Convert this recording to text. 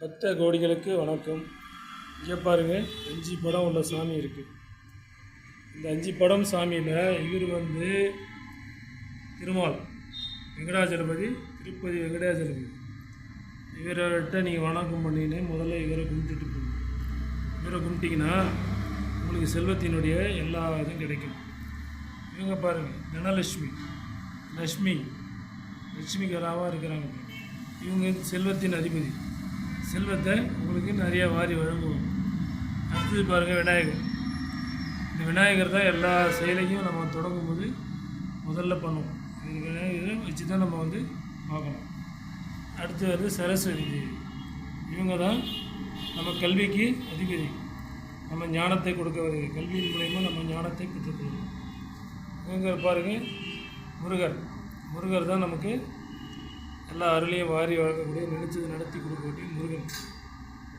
பக்த கோடிகளுக்கு வணக்கம். இங்கே பாருங்கள், 5 படம் உள்ள சாமி இருக்குது. இந்த 5 படம் சாமியில் இவர் திருமால் வெங்கடாஜலபதி, திருப்பதி வெங்கடாஜலபதி. இவர்கிட்ட நீங்கள் வணக்கம் பண்ணினே முதல்ல இவரை கும்பிட்டுட்டு போகணும். இவரை கும்பிட்டிங்கன்னா உங்களுக்கு செல்வத்தினுடைய எல்லா இதுவும் கிடைக்கும். இவங்க பாருங்கள், தனலட்சுமி, லட்சுமிகராவாக இருக்கிறாங்க. இவங்க செல்வத்தின் அதிபதி. செல்வத்தை உங்களுக்கு நிறையா வாரி வழங்குவோம். அடுத்தது பாருங்கள், விநாயகர். இந்த விநாயகர் தான் எல்லா செயலையும் நம்ம தொடங்கும்போது முதல்ல பண்ணுவோம். இது விநாயகரை வச்சு தான் நம்ம பார்க்கணும். அடுத்து சரஸ்வதி தேவி. இவங்க தான் நம்ம கல்விக்கு அதிபதி. நம்ம ஞானத்தை கொடுக்க வருது. கல்வியின் மூலயமா நம்ம ஞானத்தை பெற்றுக்கொள்வோம். இவங்க பாருங்கள், முருகர் தான் நமக்கு எல்லா அருளையும் வாரி வழங்கக்கூடிய, நினைச்சது நடத்தி கொடுக்கக்கூடிய முருகன்.